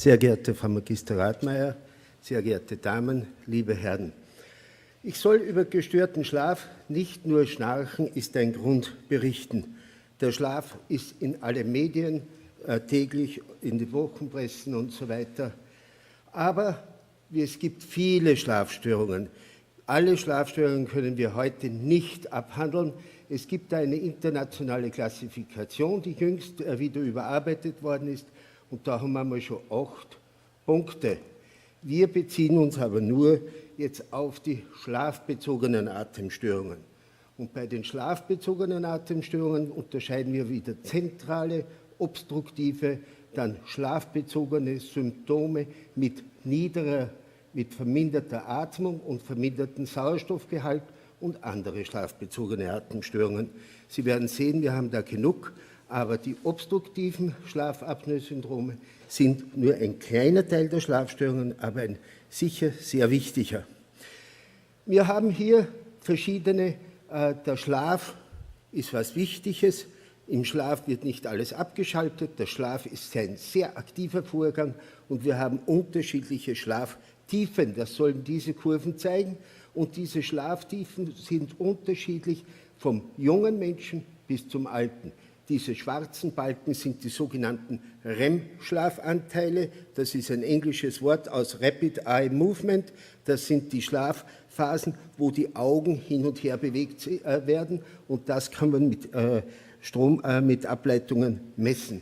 Sehr geehrte Frau Magister Rathmeier, sehr geehrte Damen, liebe Herren. Ich soll über gestörten Schlaf, nicht nur Schnarchen ist ein Grund, berichten. Der Schlaf ist in alle Medien, täglich in die Wochenpressen und so weiter. Aber es gibt viele Schlafstörungen. Alle Schlafstörungen können wir heute nicht abhandeln. Es gibt eine internationale Klassifikation, die jüngst wieder überarbeitet worden ist. Und da haben wir mal schon 8 Punkte. Wir beziehen uns aber nur jetzt auf die schlafbezogenen Atemstörungen. Und bei den schlafbezogenen Atemstörungen unterscheiden wir wieder zentrale, obstruktive, dann schlafbezogene Symptome mit verminderter Atmung und verminderten Sauerstoffgehalt und andere schlafbezogene Atemstörungen. Sie werden sehen, wir haben da genug. Aber die obstruktiven Schlafapnoe-Syndrome sind nur ein kleiner Teil der Schlafstörungen, aber ein sicher sehr wichtiger. Wir haben hier verschiedene, der Schlaf ist was Wichtiges, im Schlaf wird nicht alles abgeschaltet, der Schlaf ist ein sehr aktiver Vorgang und wir haben unterschiedliche Schlaftiefen, das sollen diese Kurven zeigen und diese Schlaftiefen sind unterschiedlich vom jungen Menschen bis zum Alten. Diese schwarzen Balken sind die sogenannten REM-Schlafanteile. Das ist ein englisches Wort aus Rapid Eye Movement. Das sind die Schlafphasen, wo die Augen hin und her bewegt werden. Und das kann man mit Ableitungen messen.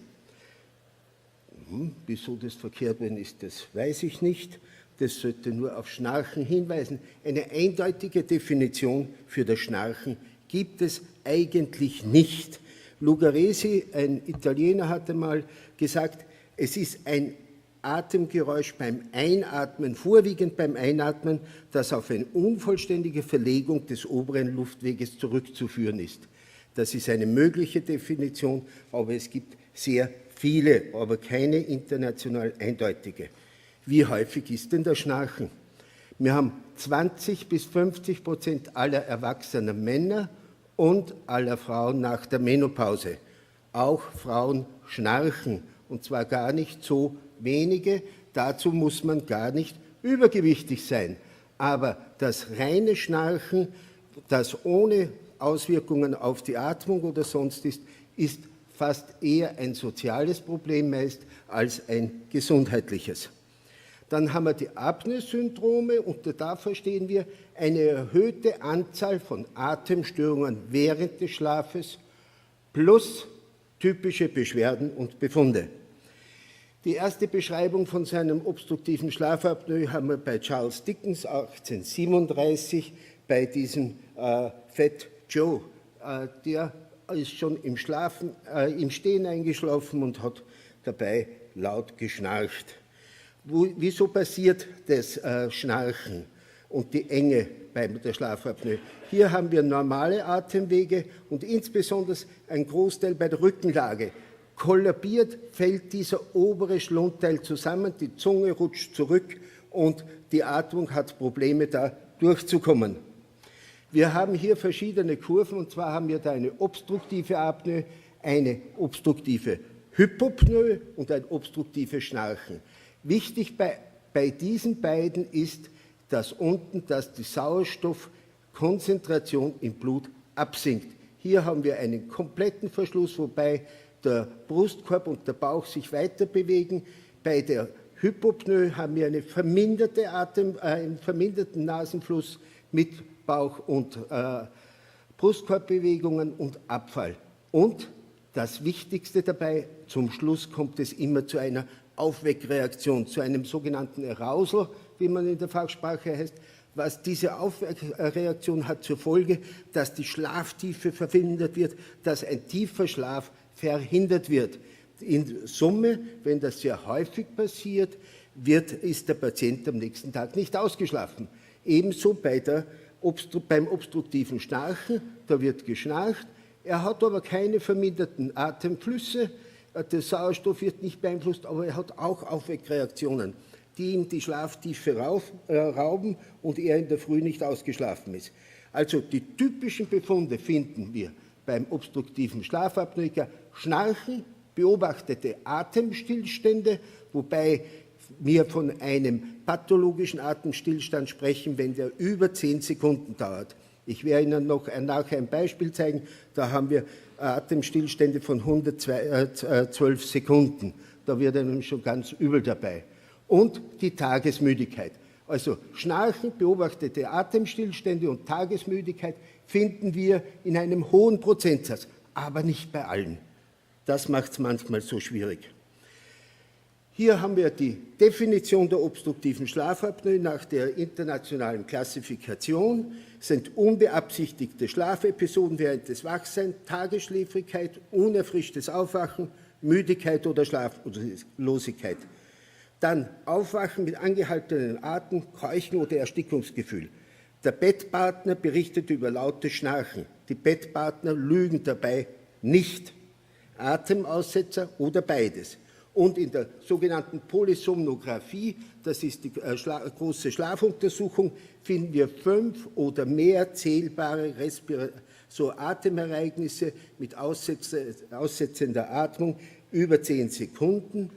Wieso das verkehrt worden ist, das weiß ich nicht. Das sollte nur auf Schnarchen hinweisen. Eine eindeutige Definition für das Schnarchen gibt es eigentlich nicht. Lugaresi, ein Italiener, hatte mal gesagt, es ist ein Atemgeräusch beim Einatmen, vorwiegend beim Einatmen, das auf eine unvollständige Verlegung des oberen Luftweges zurückzuführen ist. Das ist eine mögliche Definition, aber es gibt sehr viele, aber keine international eindeutige. Wie häufig ist denn das Schnarchen? Wir haben 20–50% aller erwachsener Männer und aller Frauen nach der Menopause. Auch Frauen schnarchen, und zwar gar nicht so wenige. Dazu muss man gar nicht übergewichtig sein. Aber das reine Schnarchen, das ohne Auswirkungen auf die Atmung oder sonst ist fast eher ein soziales Problem meist als ein gesundheitliches. Dann haben wir die Apnoe-Syndrome und da verstehen wir eine erhöhte Anzahl von Atemstörungen während des Schlafes plus typische Beschwerden und Befunde. Die erste Beschreibung von seinem obstruktiven Schlafapnoe haben wir bei Charles Dickens 1837 bei diesem Fat Joe. Der ist schon im Stehen eingeschlafen und hat dabei laut geschnarcht. Wieso passiert das Schnarchen und die Enge bei der Schlafapnoe? Hier haben wir normale Atemwege und insbesondere ein Großteil bei der Rückenlage. Kollabiert, fällt dieser obere Schlundteil zusammen, die Zunge rutscht zurück und die Atmung hat Probleme, da durchzukommen. Wir haben hier verschiedene Kurven und zwar haben wir da eine obstruktive Apnoe, eine obstruktive Hypopnoe und ein obstruktives Schnarchen. Wichtig bei diesen beiden ist, dass die Sauerstoffkonzentration im Blut absinkt. Hier haben wir einen kompletten Verschluss, wobei der Brustkorb und der Bauch sich weiter bewegen. Bei der Hypopnoe haben wir einen verminderten Nasenfluss mit Bauch- und Brustkorbbewegungen und Abfall. Und das Wichtigste dabei, zum Schluss kommt es immer zu einer Aufweckreaktion, zu einem sogenannten Arousal, wie man in der Fachsprache heißt. Diese Aufweckreaktion hat zur Folge, dass die Schlaftiefe verhindert wird, dass ein tiefer Schlaf verhindert wird. In Summe, wenn das sehr häufig passiert, ist der Patient am nächsten Tag nicht ausgeschlafen. Ebenso beim obstruktiven Schnarchen, da wird geschnarcht, er hat aber keine verminderten Atemflüsse, der Sauerstoff wird nicht beeinflusst, aber er hat auch Aufweckreaktionen, die ihm die Schlaftiefe rauben und er in der Früh nicht ausgeschlafen ist. Also die typischen Befunde finden wir beim obstruktiven Schlafapnoiker: Schnarchen, beobachtete Atemstillstände, wobei wir von einem pathologischen Atemstillstand sprechen, wenn der über 10 Sekunden dauert. Ich werde Ihnen noch nachher ein Beispiel zeigen, da haben wir Atemstillstände von 112 Sekunden. Da wird einem schon ganz übel dabei. Und die Tagesmüdigkeit. Also Schnarchen, beobachtete Atemstillstände und Tagesmüdigkeit finden wir in einem hohen Prozentsatz, aber nicht bei allen. Das macht es manchmal so schwierig. Hier haben wir die Definition der obstruktiven Schlafapnoe nach der internationalen Klassifikation. Es sind unbeabsichtigte Schlafepisoden während des Wachseins, Tagesschläfrigkeit, unerfrischtes Aufwachen, Müdigkeit oder Schlaflosigkeit. Dann Aufwachen mit angehaltenem Atem, Keuchen oder Erstickungsgefühl. Der Bettpartner berichtet über lautes Schnarchen. Die Bettpartner lügen dabei nicht. Atemaussetzer oder beides. Und in der sogenannten Polysomnographie, das ist die große Schlafuntersuchung, finden wir 5 oder mehr zählbare Atemereignisse mit aussetzender Atmung über 10 Sekunden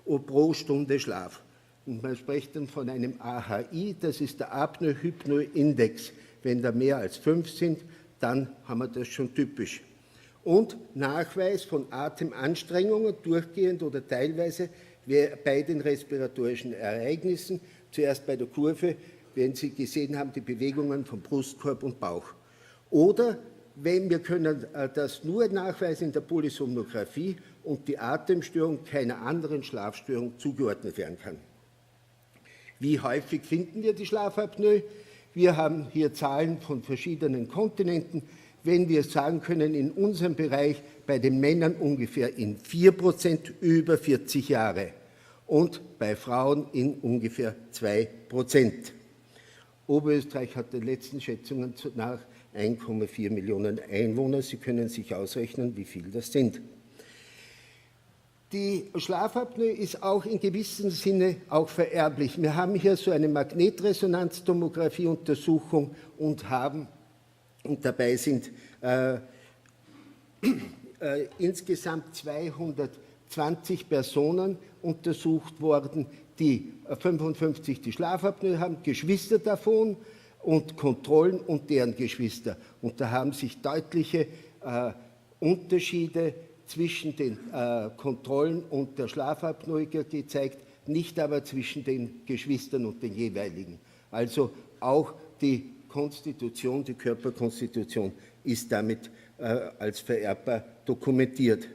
pro Stunde Schlaf. Und man spricht dann von einem AHI, das ist der Apnoe-Hypnoe-Index. Wenn da mehr als 5 sind, dann haben wir das schon typisch. Und Nachweis von Atemanstrengungen, durchgehend oder teilweise, bei den respiratorischen Ereignissen. Zuerst bei der Kurve, wenn Sie gesehen haben, die Bewegungen vom Brustkorb und Bauch. Oder wenn wir können das nur nachweisen in der Polysomnographie und die Atemstörung keiner anderen Schlafstörung zugeordnet werden kann. Wie häufig finden wir die Schlafapnoe? Wir haben hier Zahlen von verschiedenen Kontinenten. Wenn wir sagen können, in unserem Bereich bei den Männern ungefähr in 4% über 40 Jahre und bei Frauen in ungefähr 2%. Oberösterreich hat den letzten Schätzungen nach 1,4 Millionen Einwohner. Sie können sich ausrechnen, wie viel das sind. Die Schlafapnoe ist auch in gewissem Sinne auch vererblich. Wir haben hier so eine Magnetresonanztomographie-Untersuchung und dabei sind insgesamt 220 Personen untersucht worden, die 55 die Schlafapnoe haben, Geschwister davon und Kontrollen und deren Geschwister. Und da haben sich deutliche Unterschiede zwischen den Kontrollen und der Schlafapnoe gezeigt, nicht aber zwischen den Geschwistern und den jeweiligen. Also auch die Konstitution, die Körperkonstitution ist damit als vererbbar dokumentiert.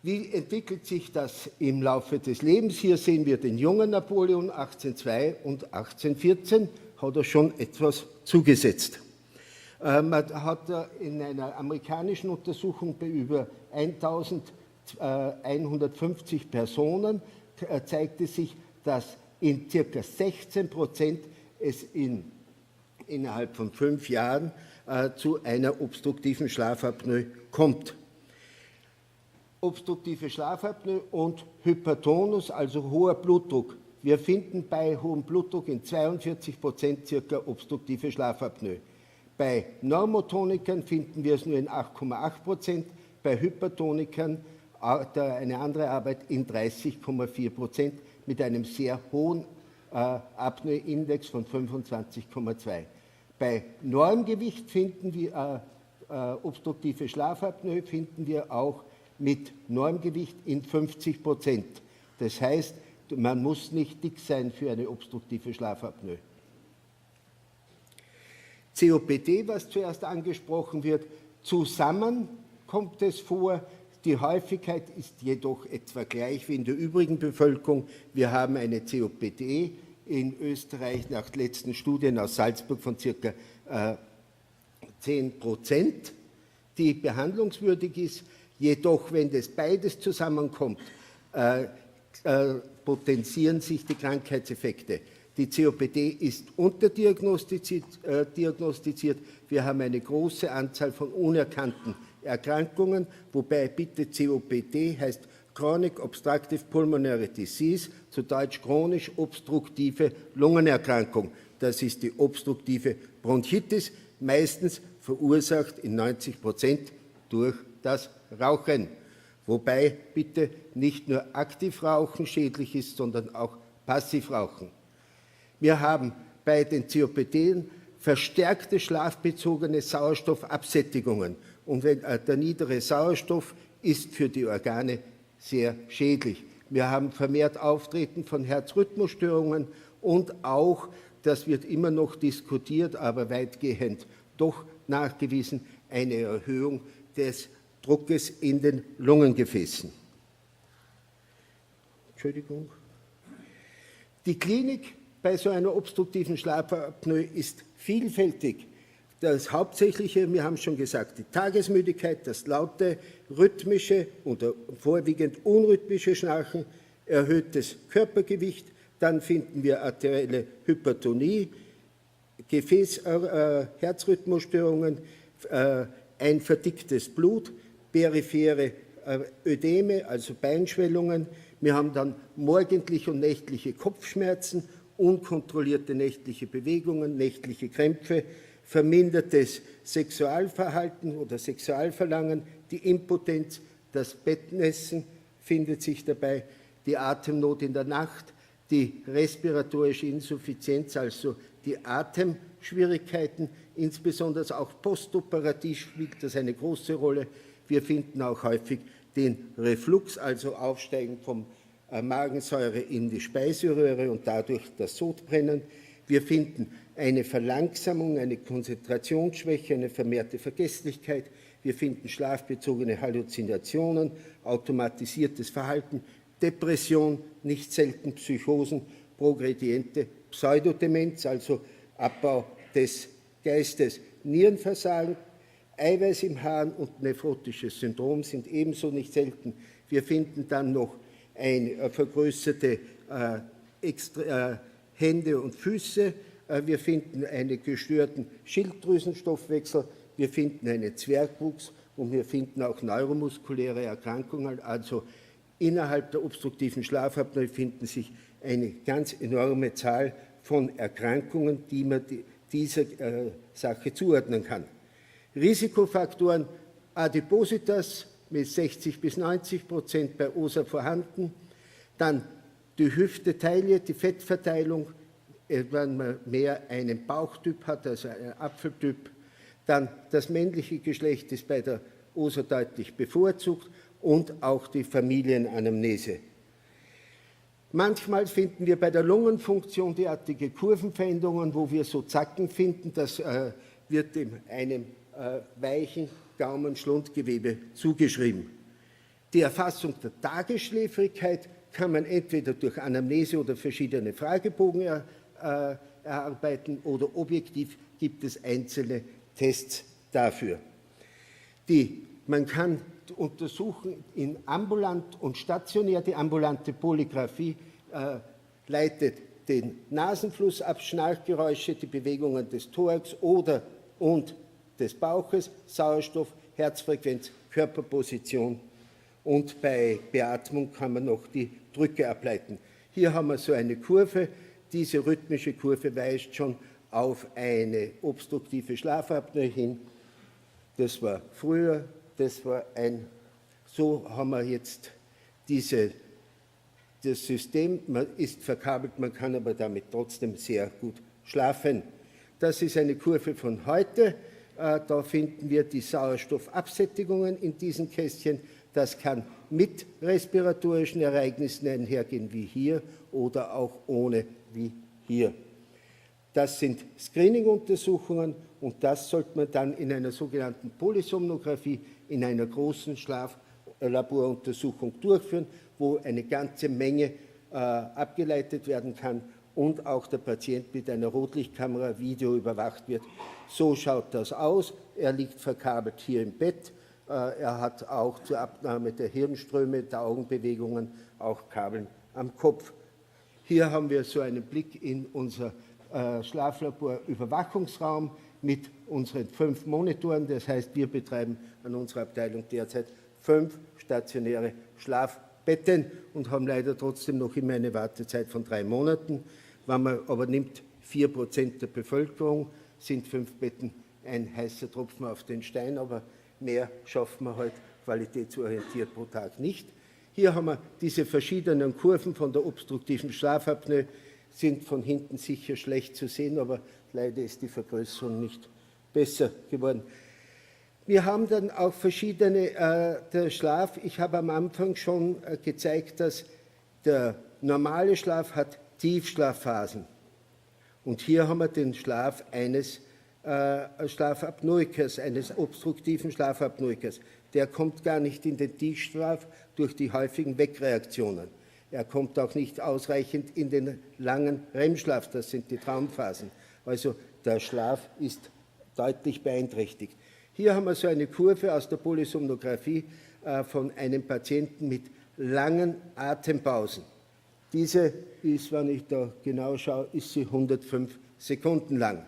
Wie entwickelt sich das im Laufe des Lebens? Hier sehen wir den jungen Napoleon 1802 und 1814, hat er schon etwas zugesetzt. Man hat in einer amerikanischen Untersuchung bei über 1150 Personen zeigte sich, dass in ca. 16% es innerhalb von 5 Jahren zu einer obstruktiven Schlafapnoe kommt. Obstruktive Schlafapnoe und Hypertonus, also hoher Blutdruck. Wir finden bei hohem Blutdruck in 42% circa obstruktive Schlafapnoe. Bei Normotonikern finden wir es nur in 8,8%, bei Hypertonikern, eine andere Arbeit, in 30,4% mit einem sehr hohen Apnoe-Index von 25,2. Bei Normgewicht finden wir obstruktive Schlafapnoe finden wir auch mit Normgewicht in 50%. Das heißt, man muss nicht dick sein für eine obstruktive Schlafapnoe. COPD, was zuerst angesprochen wird, zusammen kommt es vor. Die Häufigkeit ist jedoch etwa gleich wie in der übrigen Bevölkerung. Wir haben eine COPD in Österreich nach letzten Studien aus Salzburg von ca. 10%, die behandlungswürdig ist. Jedoch, wenn das beides zusammenkommt, potenzieren sich die Krankheitseffekte. Die COPD ist unterdiagnostiziert. Wir haben eine große Anzahl von unerkannten Erkrankungen, wobei bitte COPD heißt Chronic Obstructive Pulmonary Disease, zu Deutsch chronisch obstruktive Lungenerkrankung. Das ist die obstruktive Bronchitis, meistens verursacht in 90% durch das Rauchen. Wobei bitte nicht nur Aktivrauchen schädlich ist, sondern auch Passivrauchen. Wir haben bei den COPD verstärkte schlafbezogene Sauerstoffabsättigungen. Und der niedere Sauerstoff ist für die Organe sehr schädlich. Wir haben vermehrt Auftreten von Herzrhythmusstörungen und auch, das wird immer noch diskutiert, aber weitgehend doch nachgewiesen, eine Erhöhung des Druckes in den Lungengefäßen. Entschuldigung. Die Klinik bei so einer obstruktiven Schlafapnoe ist vielfältig. Das Hauptsächliche, wir haben schon gesagt, die Tagesmüdigkeit, das laute, rhythmische oder vorwiegend unrhythmische Schnarchen, erhöhtes Körpergewicht, dann finden wir arterielle Hypertonie, Herzrhythmusstörungen, ein verdicktes Blut, periphere Ödeme, also Beinschwellungen. Wir haben dann morgendliche und nächtliche Kopfschmerzen, unkontrollierte nächtliche Bewegungen, nächtliche Krämpfe, vermindertes Sexualverhalten oder Sexualverlangen, die Impotenz, das Bettnässen findet sich dabei, die Atemnot in der Nacht, die respiratorische Insuffizienz, also die Atemschwierigkeiten, insbesondere auch postoperativ spielt das eine große Rolle. Wir finden auch häufig den Reflux, also Aufsteigen vom Magensäure in die Speiseröhre und dadurch das Sodbrennen. Wir finden eine Verlangsamung, eine Konzentrationsschwäche, eine vermehrte Vergesslichkeit. Wir finden schlafbezogene Halluzinationen, automatisiertes Verhalten, Depression, nicht selten Psychosen, progrediente Pseudodemenz, also Abbau des Geistes, Nierenversagen, Eiweiß im Harn und nephrotisches Syndrom sind ebenso nicht selten. Wir finden dann noch eine vergrößerte Hände und Füße, wir finden einen gestörten Schilddrüsenstoffwechsel, wir finden einen Zwergwuchs und wir finden auch neuromuskuläre Erkrankungen. Also innerhalb der obstruktiven Schlafapnoe finden sich eine ganz enorme Zahl von Erkrankungen, die man dieser Sache zuordnen kann. Risikofaktoren: Adipositas mit 60-90% bei OSA vorhanden, dann die Hüfte-Taille, die Fettverteilung, wenn man mehr einen Bauchtyp hat, also einen Apfeltyp, dann das männliche Geschlecht ist bei der OSA deutlich bevorzugt und auch die Familienanamnese. Manchmal finden wir bei der Lungenfunktion derartige Kurvenveränderungen, wo wir so Zacken finden, das wird einem weichen Gaumen-Schlundgewebe zugeschrieben. Die Erfassung der Tagesschläfrigkeit kann man entweder durch Anamnese oder verschiedene Fragebogen erarbeiten oder objektiv gibt es einzelne Tests dafür. Man kann untersuchen in ambulant und stationär. Die ambulante Polygraphie leitet den Nasenfluss ab, Schnarchgeräusche, die Bewegungen des Thorax und des Bauches, Sauerstoff, Herzfrequenz, Körperposition und bei Beatmung kann man noch die Drücke ableiten. Hier haben wir so eine Kurve. Diese rhythmische Kurve weist schon auf eine obstruktive Schlafapnoe hin. Das war früher, das war so haben wir jetzt das System, man ist verkabelt, man kann aber damit trotzdem sehr gut schlafen. Das ist eine Kurve von heute. Da finden wir die Sauerstoffabsättigungen in diesen Kästchen. Das kann mit respiratorischen Ereignissen einhergehen, wie hier, oder auch ohne, wie hier. Das sind Screening-Untersuchungen und das sollte man dann in einer sogenannten Polysomnographie, in einer großen Schlaflaboruntersuchung durchführen, wo eine ganze Menge abgeleitet werden kann und auch der Patient mit einer Rotlichtkamera Video überwacht wird. So schaut das aus. Er liegt verkabelt hier im Bett. Er hat auch zur Abnahme der Hirnströme, der Augenbewegungen auch Kabeln am Kopf. Hier haben wir so einen Blick in unser Schlaflabor-Überwachungsraum mit unseren 5 Monitoren. Das heißt, wir betreiben an unserer Abteilung derzeit 5 stationäre Schlafbetten und haben leider trotzdem noch immer eine Wartezeit von 3 Monaten. Wenn man aber nimmt, 4% der Bevölkerung, sind 5 Betten ein heißer Tropfen auf den Stein, aber mehr schaffen wir halt qualitätsorientiert pro Tag nicht. Hier haben wir diese verschiedenen Kurven von der obstruktiven Schlafapnoe, sind von hinten sicher schlecht zu sehen, aber leider ist die Vergrößerung nicht besser geworden. Wir haben dann auch verschiedene, der Schlaf, ich habe am Anfang schon gezeigt, dass der normale Schlaf hat Tiefschlafphasen. Und hier haben wir den Schlaf eines Schlafapnoikers, eines obstruktiven Schlafapnoikers. Der kommt gar nicht in den Tiefschlaf durch die häufigen Wegreaktionen. Er kommt auch nicht ausreichend in den langen REM-Schlaf, das sind die Traumphasen. Also der Schlaf ist deutlich beeinträchtigt. Hier haben wir so eine Kurve aus der Polysomnographie von einem Patienten mit langen Atempausen. Diese ist, wenn ich da genau schaue, ist sie 105 Sekunden lang.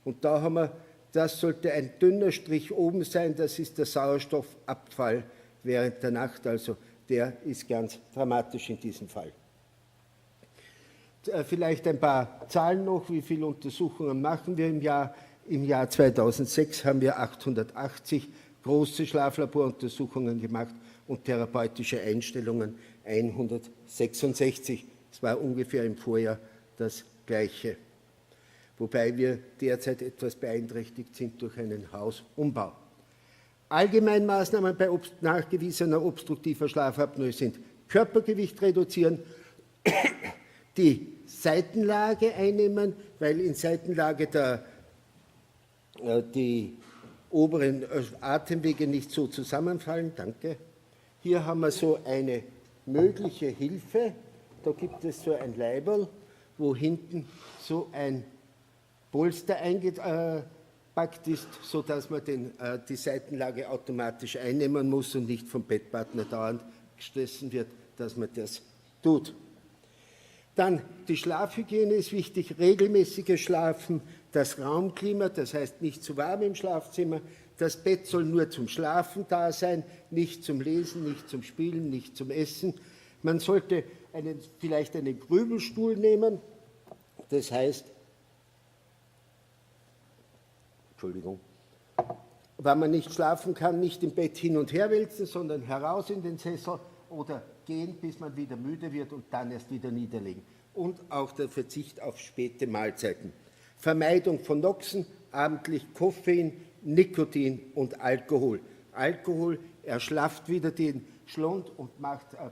Und da haben wir, das sollte ein dünner Strich oben sein, das ist der Sauerstoffabfall während der Nacht, also der ist ganz dramatisch in diesem Fall. Vielleicht ein paar Zahlen noch, wie viele Untersuchungen machen wir im Jahr? Im Jahr 2006 haben wir 880 große Schlaflaboruntersuchungen gemacht und therapeutische Einstellungen 166. Das war ungefähr im Vorjahr das Gleiche. Wobei wir derzeit etwas beeinträchtigt sind durch einen Hausumbau. Allgemeinmaßnahmen bei nachgewiesener obstruktiver Schlafapnoe sind Körpergewicht reduzieren, die Seitenlage einnehmen, weil in Seitenlage die oberen Atemwege nicht so zusammenfallen. Danke. Hier haben wir so eine mögliche Hilfe. Da gibt es so ein Leiberl, wo hinten so ein Polster eingepackt ist, sodass man die Seitenlage automatisch einnehmen muss und nicht vom Bettpartner dauernd gestresst wird, dass man das tut. Dann die Schlafhygiene ist wichtig, regelmäßiges Schlafen, das Raumklima, das heißt nicht zu warm im Schlafzimmer, das Bett soll nur zum Schlafen da sein, nicht zum Lesen, nicht zum Spielen, nicht zum Essen. Man sollte vielleicht einen Grübelstuhl nehmen, das heißt, wenn man nicht schlafen kann, nicht im Bett hin und her wälzen, sondern heraus in den Sessel oder gehen, bis man wieder müde wird und dann erst wieder niederlegen. Und auch der Verzicht auf späte Mahlzeiten. Vermeidung von Noxen, abendlich Koffein, Nikotin und Alkohol. Alkohol erschlafft wieder den Schlund und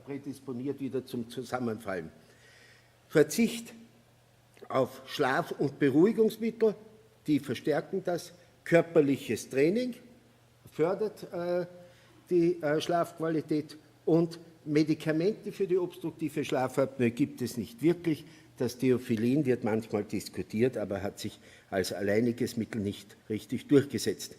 prädisponiert wieder zum Zusammenfallen. Verzicht auf Schlaf- und Beruhigungsmittel, die verstärken das. Körperliches Training fördert die Schlafqualität und Medikamente für die obstruktive Schlafapnoe gibt es nicht wirklich. Das Theophyllin wird manchmal diskutiert, aber hat sich als alleiniges Mittel nicht richtig durchgesetzt.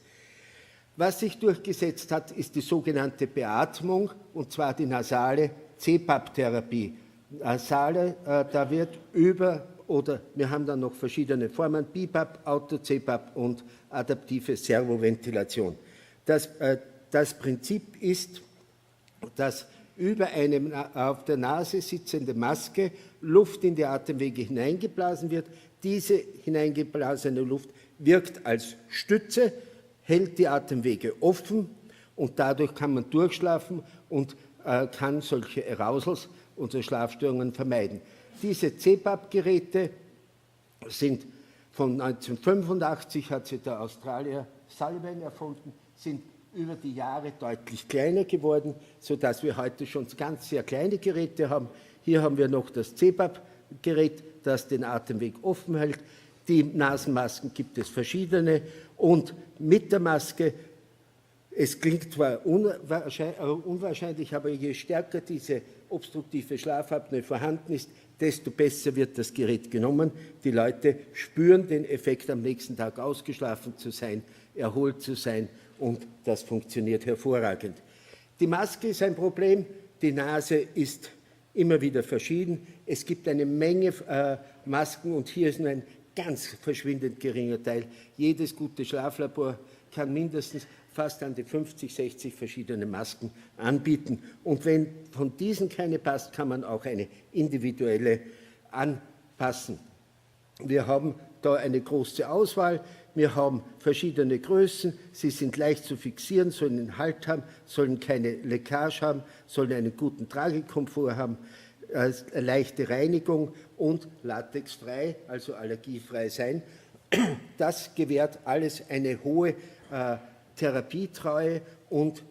Was sich durchgesetzt hat, ist die sogenannte Beatmung, und zwar die nasale CPAP-Therapie. Nasale, da wird wir haben dann noch verschiedene Formen, BiPAP, Auto-CPAP und adaptive Servoventilation. Das Prinzip ist, dass über eine auf der Nase sitzende Maske Luft in die Atemwege hineingeblasen wird. Diese hineingeblasene Luft wirkt als Stütze, hält die Atemwege offen und dadurch kann man durchschlafen und kann solche Arousals und Schlafstörungen vermeiden. Diese CPAP-Geräte sind von 1985, hat sie der Australier Sullivan erfunden, sind über die Jahre deutlich kleiner geworden, sodass wir heute schon ganz sehr kleine Geräte haben. Hier haben wir noch das CPAP-Gerät, das den Atemweg offen hält. Die Nasenmasken gibt es verschiedene und mit der Maske, es klingt zwar unwahrscheinlich, aber je stärker diese obstruktive Schlafapnoe vorhanden ist, desto besser wird das Gerät genommen. Die Leute spüren den Effekt, am nächsten Tag ausgeschlafen zu sein, erholt zu sein und das funktioniert hervorragend. Die Maske ist ein Problem, die Nase ist immer wieder verschieden. Es gibt eine Menge Masken und hier ist nur ein ganz verschwindend geringer Teil. Jedes gute Schlaflabor kann mindestens fast an die 50, 60 verschiedene Masken anbieten. Und wenn von diesen keine passt, kann man auch eine individuelle anpassen. Wir haben da eine große Auswahl. Wir haben verschiedene Größen, sie sind leicht zu fixieren, sollen einen Halt haben, sollen keine Leckage haben, sollen einen guten Tragekomfort haben, leichte Reinigung und latexfrei, also allergiefrei sein. Das gewährt alles eine hohe Therapietreue und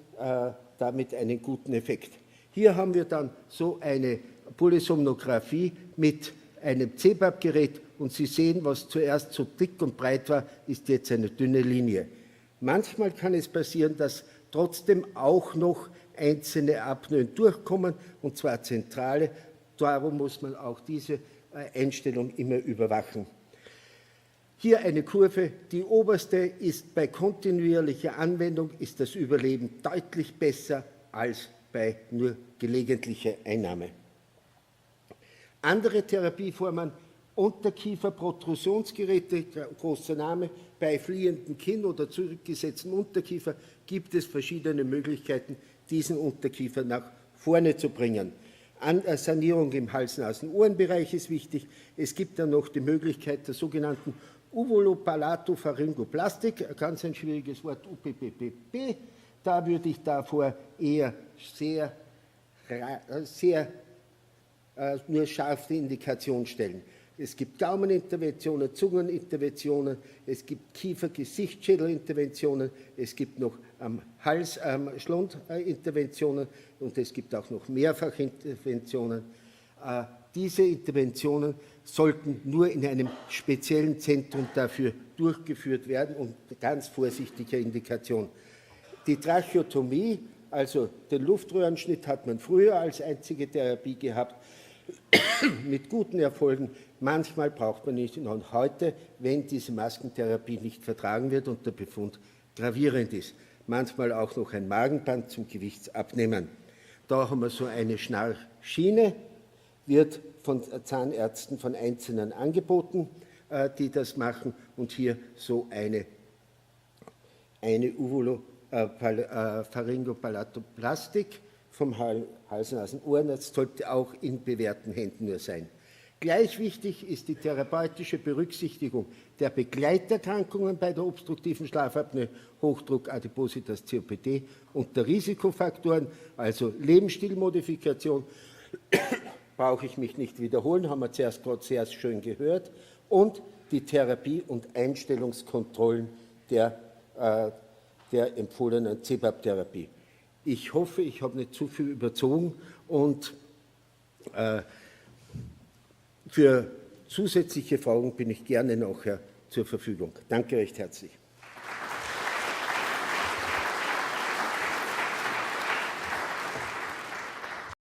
damit einen guten Effekt. Hier haben wir dann so eine Polysomnographie mit einem CPAP-Gerät und Sie sehen, was zuerst so dick und breit war, ist jetzt eine dünne Linie. Manchmal kann es passieren, dass trotzdem auch noch einzelne Apnoen durchkommen, und zwar zentrale. Darum muss man auch diese Einstellung immer überwachen. Hier eine Kurve. Die oberste ist bei kontinuierlicher Anwendung ist das Überleben deutlich besser als bei nur gelegentlicher Einnahme. Andere Therapieformen, Unterkieferprotrusionsgeräte, großer Name, bei fliehendem Kinn oder zurückgesetztem Unterkiefer gibt es verschiedene Möglichkeiten, diesen Unterkiefer nach vorne zu bringen. Sanierung im Hals-Nasen-Ohrenbereich ist wichtig. Es gibt dann noch die Möglichkeit der sogenannten Uvulopalato-Pharyngoplastik, ganz ein schwieriges Wort, UPPPP. Da würde ich davor eher sehr nur scharfe Indikation stellen. Es gibt Gaumeninterventionen, Zungeninterventionen, es gibt Kiefer-Gesichtsschädelinterventionen, es gibt noch Hals-Schlund-Interventionen und es gibt auch noch Mehrfachinterventionen. Diese Interventionen sollten nur in einem speziellen Zentrum dafür durchgeführt werden und ganz vorsichtiger Indikation. Die Tracheotomie, also den Luftröhrenschnitt, hat man früher als einzige Therapie gehabt, mit guten Erfolgen. Manchmal braucht man nicht und heute, wenn diese Maskentherapie nicht vertragen wird und der Befund gravierend ist. Manchmal auch noch ein Magenband zum Gewichtsabnehmen. Da haben wir so eine Schnarchschiene, wird von Zahnärzten von Einzelnen angeboten, die das machen, und hier so eine Uvulopharyngopalatoplastik vom Hals-Nasen-Ohrenarzt, sollte auch in bewährten Händen nur sein. Gleich wichtig ist die therapeutische Berücksichtigung der Begleiterkrankungen bei der obstruktiven Schlafapnoe, Hochdruck, Adipositas, COPD und der Risikofaktoren, also Lebensstilmodifikation, brauche ich mich nicht wiederholen, haben wir zuerst gerade sehr schön gehört, und die Therapie- und Einstellungskontrollen der empfohlenen CPAP-Therapie. Ich hoffe, ich habe nicht zu viel überzogen und für zusätzliche Fragen bin ich gerne nachher zur Verfügung. Danke recht herzlich.